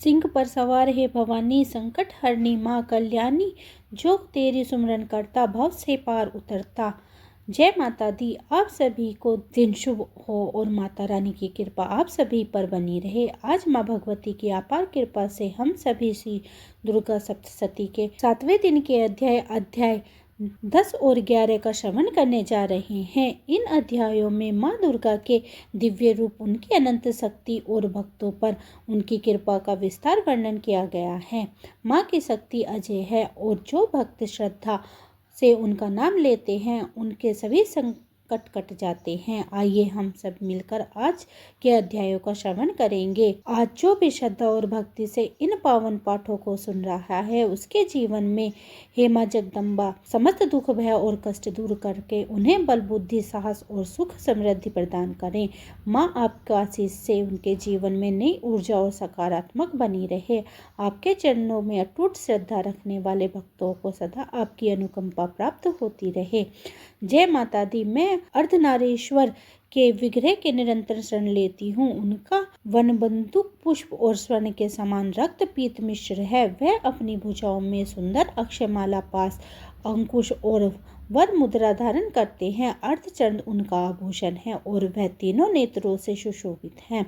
सिंह पर सवार है भवानी, संकट हरनी माँ कल्याणी, जो तेरी सुमरन करता भव से पार उतरता। जय माता दी। आप सभी को दिन शुभ हो और माता रानी की कृपा आप सभी पर बनी रहे। आज माँ भगवती की अपार कृपा से हम सभी श्री दुर्गा सप्तशती के 7वें दिन के अध्याय 10 और 11 का श्रवण करने जा रहे हैं। इन अध्यायों में माँ दुर्गा के दिव्य रूप, उनकी अनंत शक्ति और भक्तों पर उनकी कृपा का विस्तार वर्णन किया गया है। माँ की शक्ति अजय है और जो भक्त श्रद्धा से उनका नाम लेते हैं उनके सभी संकट कट जाते हैं। आइए हम सब मिलकर आज के अध्यायों का श्रवण करेंगे। आज जो भी श्रद्धा और भक्ति से इन पावन पाठों को सुन रहा है उसके जीवन में हे मां जगदम्बा समस्त दुख भय और कष्ट दूर करके उन्हें बल बुद्धि साहस और सुख समृद्धि प्रदान करें। माँ आपका आशीष से उनके जीवन में नई ऊर्जा और सकारात्मक बनी रहे। आपके चरणों में अटूट श्रद्धा रखने वाले भक्तों को सदा आपकी अनुकंपा प्राप्त होती रहे। जय माता दी। मैं अर्धनारीश्वर के विग्रह के निरंतर शरण लेती हूँ। उनका वन बंदूक पुष्प और स्वर्ण के समान रक्त पीत मिश्र है। वह अपनी भुजाओं में सुंदर अक्षयमाला, पास, अंकुश और वर मुद्रा धारण करते हैं। अर्धचंद्र उनका आभूषण है और वह तीनों नेत्रों से सुशोभित है।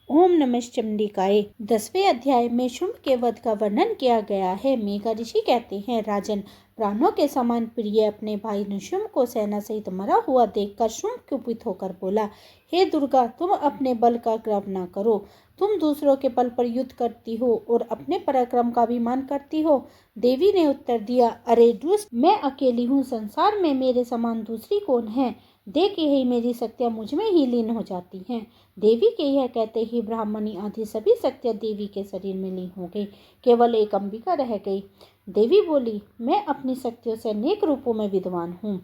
ओम नमः चंडिकाय। 10वें अध्याय में शुंभ के वध का वर्णन किया गया है। मेघा ऋषि कहते हैं, राजन, प्राणों के समान प्रिय अपने भाई नृशुंभ को सेना सहित मरा हुआ देखकर शुंभ कुपित होकर बोला, हे दुर्गा, तुम अपने बल का गर्व न करो। तुम दूसरों के बल पर युद्ध करती हो और अपने पराक्रम का अभिमान करती हो। देवी ने उत्तर दिया, अरे दुष्ट, मैं अकेली हूँ, संसार में मेरे समान दूसरी कौन है। देख ही मेरी शक्तियाँ मुझ में ही लीन हो जाती हैं। देवी के यह कहते ही ब्राह्मणी आदि सभी शक्तियाँ देवी के शरीर में लीन हो गई। केवल एक अंबिका रह गई। देवी बोली, मैं अपनी शक्तियों से अनेक रूपों में विद्वान हूँ।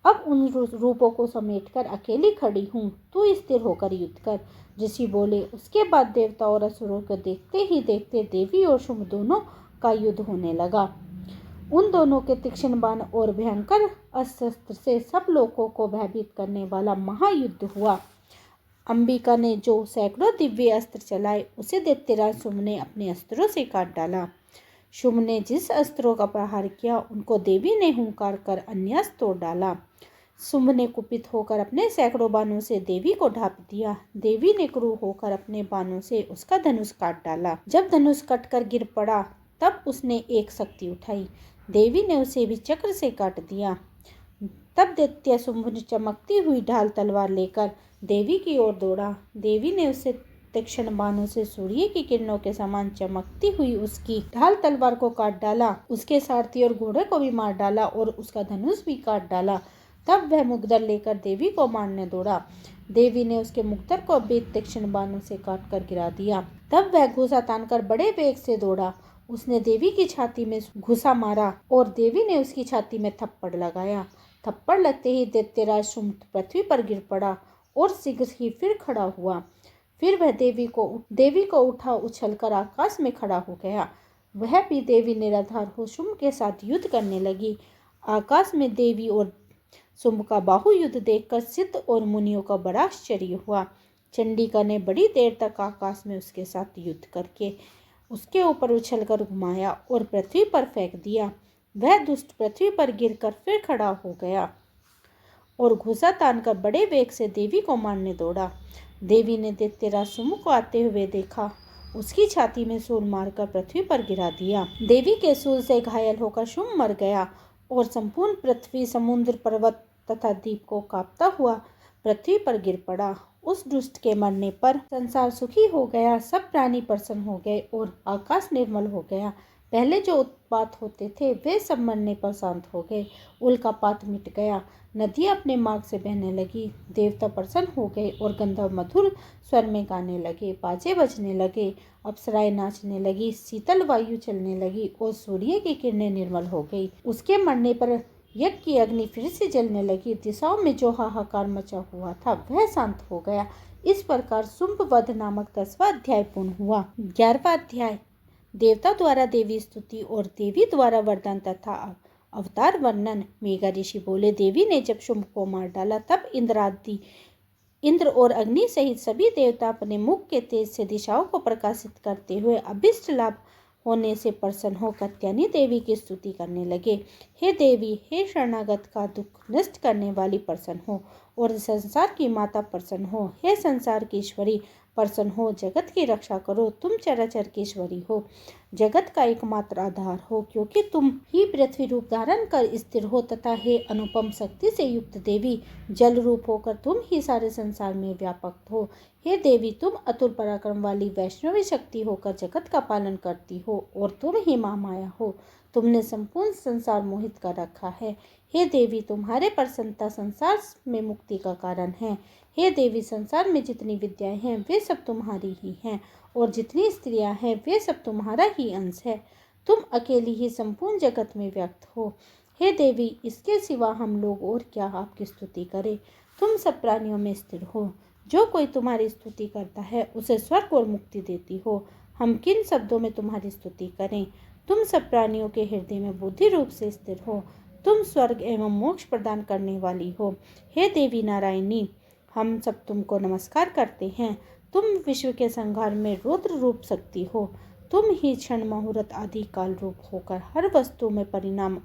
अब उन रूपों को समेटकर अकेली खड़ी हूँ। तू स्थिर होकर युद्ध कर। ऋषि बोले। उसके बाद देवता और असुरों को देखते ही देखते देवी और शुंभ दोनों का युद्ध होने लगा। उन दोनों के तीक्ष्ण बाण और भयंकर अस्त्र से सब लोगों को भयभीत करने वाला महायुद्ध हुआ। अंबिका ने जो सैकड़ों दिव्य अस्त्र चलाए उसे दैत्यराज शुंभ ने अपने अस्त्रों से काट डाला। शुंभ ने जिस अस्त्रों का प्रहार किया उनको देवी ने हुंकार कर अन्यस्त्र तोड़ डाला। शुंभ ने कुपित होकर अपने सैकड़ों बाणों से देवी को ढांप दिया। देवी ने क्रूर होकर अपने बाणों से उसका धनुष काट डाला। जब धनुष कटकर गिर पड़ा तब उसने एक शक्ति उठाई। देवी ने उसे भी चक्र से काट दिया। तब दैत्य शुंभ ने चमकती हुई ढाल तलवार लेकर देवी की ओर दौड़ा। देवी ने उसे तीक्ष्ण बाणों से सूर्य की किरणों के समान चमकती हुई उसकी ढाल तलवार को काट डाला। उसके सारथी और घोड़े को भी मार डाला और उसका धनुष भी काट डाला। तब वह मुग्दर लेकर देवी को मारने दौड़ा। देवी ने उसके मुग्दर को भी तीक्ष्ण बाणों से काट कर गिरा दिया। तब वह घुसा तानकर बड़े वेग से दौड़ा। उसने देवी की छाती में घुसा मारा और देवी ने उसकी छाती में थप्पड़ लगाया। थप्पड़ लगते ही दैत्यराज शुंभ पृथ्वी पर गिर पड़ा और शीघ्र ही फिर खड़ा हुआ। फिर वह देवी को उठा उछलकर आकाश में खड़ा हो गया। वह भी देवी निराधार हो शुंभ के साथ युद्ध करने लगी। आकाश में देवी और शुंभ का बाहु युद्ध देखकर सिद्ध और मुनियों का बड़ा आश्चर्य हुआ। चंडिका ने बड़ी देर तक आकाश में उसके साथ युद्ध करके उसके ऊपर उछलकर घुमाया और पृथ्वी पर फेंक दिया। वह दुष्ट पृथ्वी पर गिरकर फिर खड़ा हो गया और घुसा तानकर बड़े वेग से देवी को मारने दौड़ा। देवी ने दैत्यराज शुंभ को आते हुए देखा। उसकी छाती में शूल मारकर पृथ्वी पर गिरा दिया। देवी के शूल से घायल होकर शुंभ मर गया और संपूर्ण पृथ्वी, समुद्र, पर्वत तथा द्वीप को कांपता हुआ पृथ्वी पर गिर पड़ा। उस दुष्ट के मरने पर संसार सुखी हो गया। सब प्राणी प्रसन्न हो गए और आकाश निर्मल हो गया। पहले जो उत्पात होते थे वे सब मरने पर शांत हो गए। उल्कापात मिट गया। नदियाँ अपने मार्ग से बहने लगी। देवता प्रसन्न हो गए और गंधर्व मधुर स्वर में गाने लगे। बाजे बजने लगे। अप्सराएं नाचने लगी। शीतल वायु चलने लगी और सूर्य की किरणें निर्मल हो गई। उसके मरने पर यज्ञ की अग्नि फिर से जलने लगी। दिशाओं में जो हाहाकार मचा हुआ था वह शांत हो गया। इस प्रकार शुंभ वध नामक 10वां अध्याय पूर्ण हुआ। 11वां अध्याय देवता द्वारा देवी स्तुति और देवी द्वारा वरदान तथा अवतार वर्णन। मेघा ऋषि बोले, देवी ने जब शुंभ को मार डाला तब इंद्र आदि इंद्र और अग्नि सहित सभी देवता अपने मुख के तेज से दिशाओं को प्रकाशित करते हुए अभिष्ट लाभ होने से प्रसन्न हो कात्यायनी देवी की स्तुति करने लगे। हे देवी, हे शरणागत का दुख नष्ट करने वाली प्रसन्न हो और संसार की माता प्रसन्न हो। हे संसार की ईश्वरी प्रसन्न हो, जगत की रक्षा करो। तुम चराचर की ईश्वरी हो, जगत का एकमात्र आधार हो, क्योंकि तुम ही पृथ्वी रूप धारण कर स्थिर हो तथा हे अनुपम शक्ति से युक्त देवी, जल रूप होकर तुम ही सारे संसार में व्यापक हो। हे देवी, तुम अतुल पराक्रम वाली वैष्णवी शक्ति होकर जगत का पालन करती हो और तुम ही महामाया हो। तुमने संपूर्ण संसार मोहित कर रखा है। हे देवी, तुम्हारे प्रसन्नता संसार में मुक्ति का कारण है। हे देवी, संसार में जितनी विद्याएं हैं वे सब तुम्हारी ही हैं और जितनी स्त्रियां हैं वे सब तुम्हारा ही अंश है। तुम अकेली ही संपूर्ण जगत में व्यक्त हो। हे देवी, इसके सिवा हम लोग और क्या आपकी स्तुति करें। तुम सब प्राणियों में स्थिर हो। जो कोई तुम्हारी स्तुति करता है उसे स्वर्ग और मुक्ति देती हो। हम किन शब्दों में तुम्हारी स्तुति करें। तुम सब प्राणियों के हृदय में बुद्धि रूप से स्थिर हो। तुम स्वर्ग एवं मोक्ष प्रदान करने वाली हो। हे देवी नारायणी, हम सब तुमको नमस्कार करते हैं। तुम विश्व के संहार में रुद्र रूप शक्ति हो। तुम ही क्षण मुहूर्त आदि काल रूप होकर हर वस्तु में परिणाम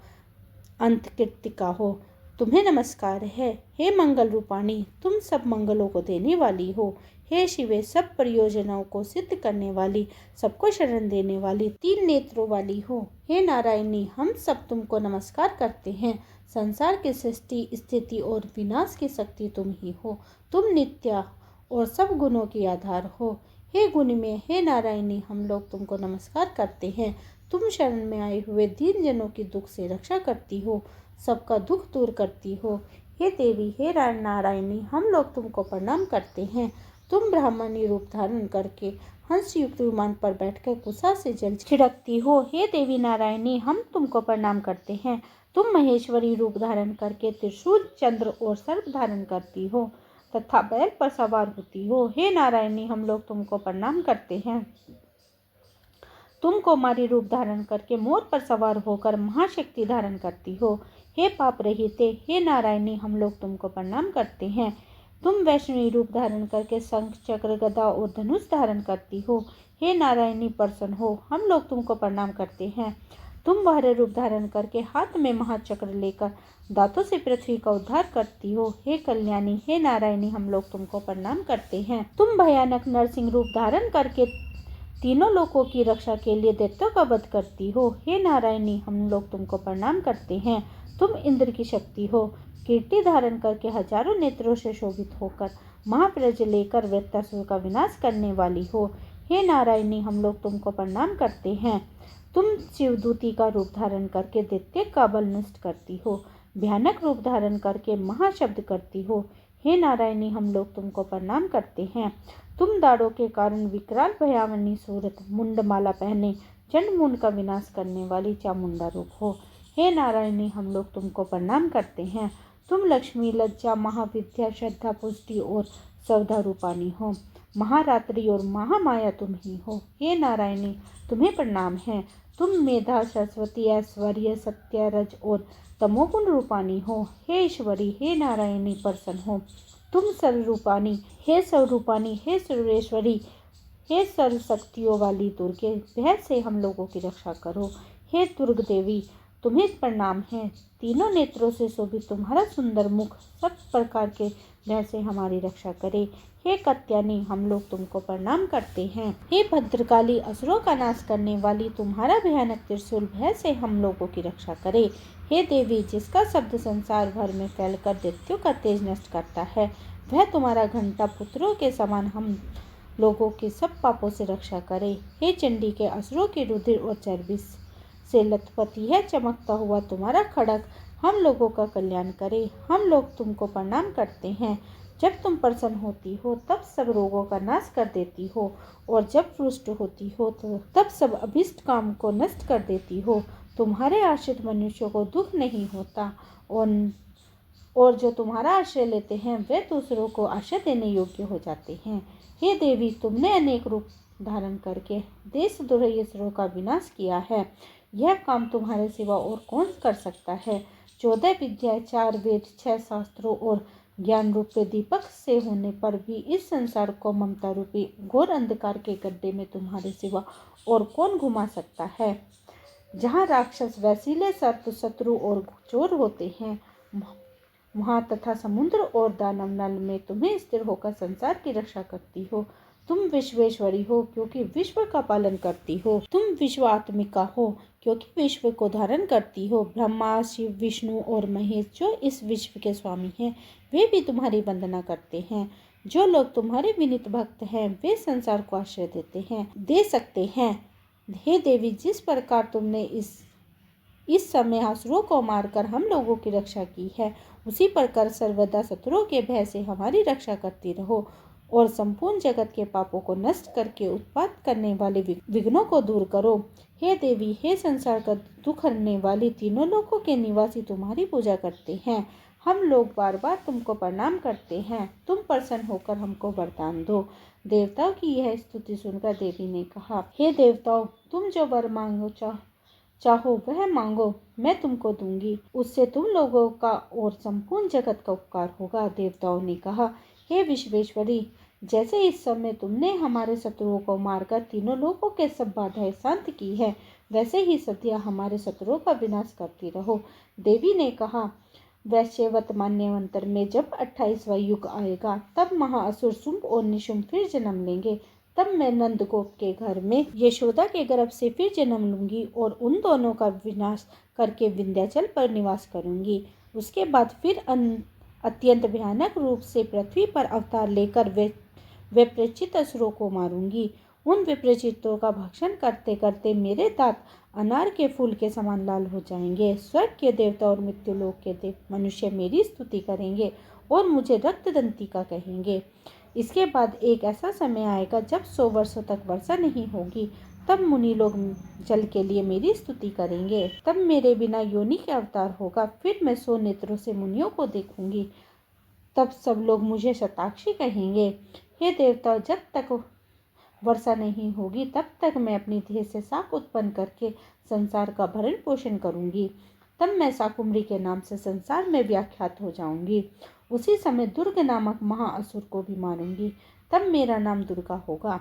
अंत कृतिका हो। तुम्हें नमस्कार है। हे मंगल रूपाणी, तुम सब मंगलों को देने वाली हो। हे शिवे, सब परियोजनाओं को सिद्ध करने वाली, सबको शरण देने वाली, 3 नेत्रों वाली हो। हे नारायणी, हम सब तुमको नमस्कार करते हैं। संसार की सृष्टि, स्थिति और विनाश की शक्ति तुम ही हो। तुम नित्य और सब गुणों की आधार हो। हे गुण में, हे नारायणी, हम लोग तुमको नमस्कार करते हैं। तुम शरण में आए हुए दीन जनों की दुख से रक्षा करती हो, सबका दुख दूर करती हो। हे देवी, हे नारायणी, हम लोग तुमको प्रणाम करते हैं। तुम ब्राह्मणी रूप धारण करके हंस युक्त विमान पर बैठकर कुशा से जल छिड़कती हो। हे देवी नारायणी, हम तुमको प्रणाम करते हैं। तुम महेश्वरी रूप धारण करके त्रिशूल, चंद्र और सर्प धारण करती हो तथा बैल पर सवार होती हो। हे नारायणी, हम लोग तुमको प्रणाम करते हैं। तुम कुमारी रूप धारण करके मोर पर सवार होकर महाशक्ति धारण करती हो। हे पाप रहिते, हे नारायणी, हम लोग तुमको प्रणाम करते हैं। तुम वैष्णवी रूप धारण करके शंख, चक्र, गदा और धनुष धारण करती हो। हे नारायणी, प्रसन्न हो, हम लोग तुमको प्रणाम करते हैं। तुम बहरे रूप धारण करके हाथ में महाचक्र लेकर दांतों से पृथ्वी का उद्धार करती हो। हे कल्याणी, हे नारायणी, हम लोग तुमको प्रणाम करते हैं। तुम भयानक नरसिंह रूप धारण करके तीनों लोकों की रक्षा के लिए दैत्यों का वध करती हो। हे नारायणी, हम लोग तुमको प्रणाम करते हैं। तुम इंद्र की शक्ति हो, कीर्ति धारण करके हजारों नेत्रों से शोभित होकर महाप्रज लेकर वृत्तासुर का विनाश करने वाली हो। हे नारायणी, हम लोग तुमको प्रणाम करते हैं। तुम शिवदूती का रूप धारण करके दैत्य का बल नष्ट करती हो, भयानक रूप धारण करके महाशब्द करती हो। हे नारायणी, हम लोग तुमको प्रणाम करते हैं। तुम दाढ़ों के कारण विकराल भयावनी सूरत, मुंडमाला पहने चंड का विनाश करने वाली चामुंडा रूप हो। हे नारायणी, हम लोग तुमको प्रणाम करते हैं। तुम लक्ष्मी, लज्जा, महाविद्या, श्रद्धा, पुष्टि और सौधा रूपानी हो। महारात्रि और महामाया तुम ही हो। हे नारायणी, तुम्हें प्रणाम है। तुम मेधा, सरस्वती, ऐश्वर्य, सत्य, रज और तमोगुण रूपानी हो। हे ईश्वरी, हे नारायणी, प्रसन्न हो। तुम सर्वरूपानी, हे सर्वरूपानी, हे सर्वेश्वरी, हे सर्व शक्तियों वाली दुर्गे, भय से हम लोगों की रक्षा करो। हे दुर्ग देवी, तुम्हें प्रणाम है। तीनों नेत्रों से शोभित तुम्हारा सुंदर मुख सब प्रकार के भय से हमारी रक्षा करे। हे कात्यायनी, हम लोग तुमको प्रणाम करते हैं। हे भद्रकाली, असुरों का नाश करने वाली, तुम्हारा भयानक त्रिशूल भय से हम लोगों की रक्षा करे। हे देवी, जिसका शब्द संसार भर में फैलकर दैत्यों का तेज नष्ट करता है, वह तुम्हारा घंटा पुत्रों के समान हम लोगों के सब पापों से रक्षा करे। हे चंडी के, असुरों की रुधिर और चर्बी से लथपथ है चमकता हुआ तुम्हारा खड़ग हम लोगों का कल्याण करे। हम लोग तुमको प्रणाम करते हैं। जब तुम प्रसन्न होती हो तब सब रोगों का नाश कर देती हो और जब रुष्ट होती हो तो तब सब अभिष्ट काम को नष्ट कर देती हो। तुम्हारे आश्रित मनुष्यों को दुख नहीं होता और जो तुम्हारा आश्रय लेते हैं वे दूसरों को आश्रय देने योग्य हो जाते हैं। हे देवी, तुमने अनेक रूप धारण करके देशद्रोही असुरों का विनाश किया है। यह काम तुम्हारे सिवा और कौन कर सकता है। 14 विद्या, 4 वेद, 6 शास्त्रों और ज्ञान रूपी दीपक से होने पर भी इस संसार को ममता रूपी घोर अंधकार के गड्ढे में तुम्हारे सिवा और कौन घुमा सकता है। जहाँ राक्षस, वैसीले, सर्प, शत्रु और चोर होते हैं, वहाँ तथा समुद्र और दानव नल में तुम्हें स्थिर होकर संसार की रक्षा करती हो। तुम विश्वेश्वरी हो क्योंकि विश्व का पालन करती हो। तुम विश्वात्मिका हो क्योंकि विश्व को धारण करती हो। ब्रह्मा, शिव, विष्णु और महेश जो इस विश्व के स्वामी हैं, वे भी तुम्हारी वंदना करते हैं। जो लोग तुम्हारे विनीत भक्त हैं, वे संसार को आश्रय दे सकते हैं। हे देवी, जिस प्रकार तुमने इस समय असुरों को मारकर हम लोगों की रक्षा की है, उसी प्रकार सर्वदा शत्रुओं के भय से हमारी रक्षा करती रहो और संपूर्ण जगत के पापों को नष्ट करके उत्पात करने वाले विघ्नों को दूर करो। हे देवी, हे संसार का दुख हरने वाली, तीनों लोकों के निवासी तुम्हारी पूजा करते हैं। हम लोग बार बार तुमको प्रणाम करते हैं। तुम प्रसन्न होकर हमको वरदान दो। देवताओं की यह स्तुति सुनकर देवी ने कहा, हे देवताओं, तुम जो वर मांगो चाहो वह मांगो, मैं तुमको दूंगी। उससे तुम लोगों का और संपूर्ण जगत का उपकार होगा। देवताओं ने कहा, हे विश्वेश्वरी, जैसे इस समय तुमने हमारे शत्रुओं को मारकर तीनों लोगों के सब बाधाएं शांत की है, वैसे ही सद्या हमारे शत्रुओं का विनाश करती रहो। देवी ने कहा, वैश्यवत मान्यवंतर में जब 28वां युग आएगा, तब महाअसुर शुंभ और निशुंभ फिर जन्म लेंगे। तब मैं नंदगोप के घर में यशोदा के गर्भ से फिर जन्म लूंगी और उन दोनों का विनाश करके विंध्याचल पर निवास करूंगी। उसके बाद फिर अत्यंत भयानक रूप से पृथ्वी पर अवतार लेकर विपरीचित असुरों को मारूंगी। उन विपरीचितों का भक्षण करते करते मेरे दांत अनार के फूल के समान लाल हो जाएंगे। स्वर्ग के देवता और मृत्युलोक के मनुष्य मेरी स्तुति करेंगे और मुझे रक्तदंतिका कहेंगे। इसके बाद एक ऐसा समय आएगा जब 100 वर्षों तक वर्षा नहीं होगी। तब मुनि लोग जल के लिए मेरी स्तुति करेंगे। तब मेरे बिना योनि के अवतार होगा। फिर मैं 100 नेत्रों से मुनियों को देखूंगी। तब सब लोग मुझे शताक्षी कहेंगे। हे देवता, जब तक वर्षा नहीं होगी तब तक मैं अपनी देह से शाक उत्पन्न करके संसार का भरण पोषण करूंगी। तब मैं शाकुम्भरी के नाम से संसार में व्याख्यात हो जाऊंगी। उसी समय दुर्ग नामक महाअसुर को भी मारूंगी। तब मेरा नाम दुर्गा होगा।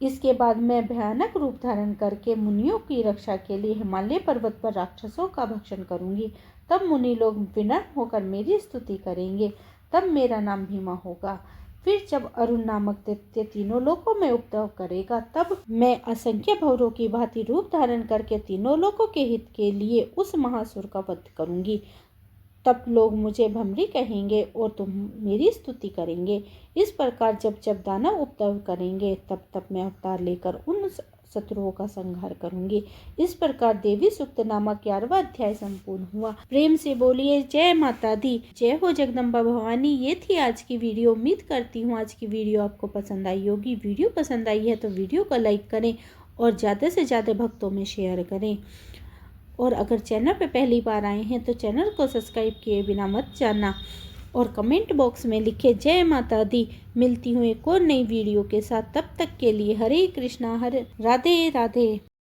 इसके बाद मैं भयानक रूप धारण करके मुनियों की रक्षा के लिए हिमालय पर्वत पर राक्षसों का भक्षण करूंगी। तब मुनि लोग विनम्र होकर मेरी स्तुति करेंगे। तब मेरा नाम भीमा होगा। फिर जब अरुण नामक दैत्य तीनों लोकों में उपद्रव करेगा, तब मैं असंख्य भौरों की भांति रूप धारण करके तीनों लोकों के हित के लिए उस महासुर का वध करूंगी। तब लोग मुझे भ्रमरी कहेंगे और तुम मेरी स्तुति करेंगे। इस प्रकार जब जब दानव उपद्रव करेंगे, तब तब मैं अवतार लेकर उन शत्रुओं का संहार करूंगी। इस प्रकार देवी सूक्त नामक 11वां अध्याय संपूर्ण हुआ। प्रेम से बोलिए जय माता दी, जय हो जगदम्बा भवानी। ये थी आज की वीडियो। उम्मीद करती हूँ आज की वीडियो आपको पसंद आई होगी। वीडियो पसंद आई है तो वीडियो को लाइक करें और ज़्यादा से ज़्यादा भक्तों में शेयर करें। और अगर चैनल पर पहली बार आए हैं तो चैनल को सब्सक्राइब किए बिना मत जाना और कमेंट बॉक्स में लिखे जय माता दी। मिलती हूँ एक और नई वीडियो के साथ। तब तक के लिए हरे कृष्णा, हरे राधे राधे।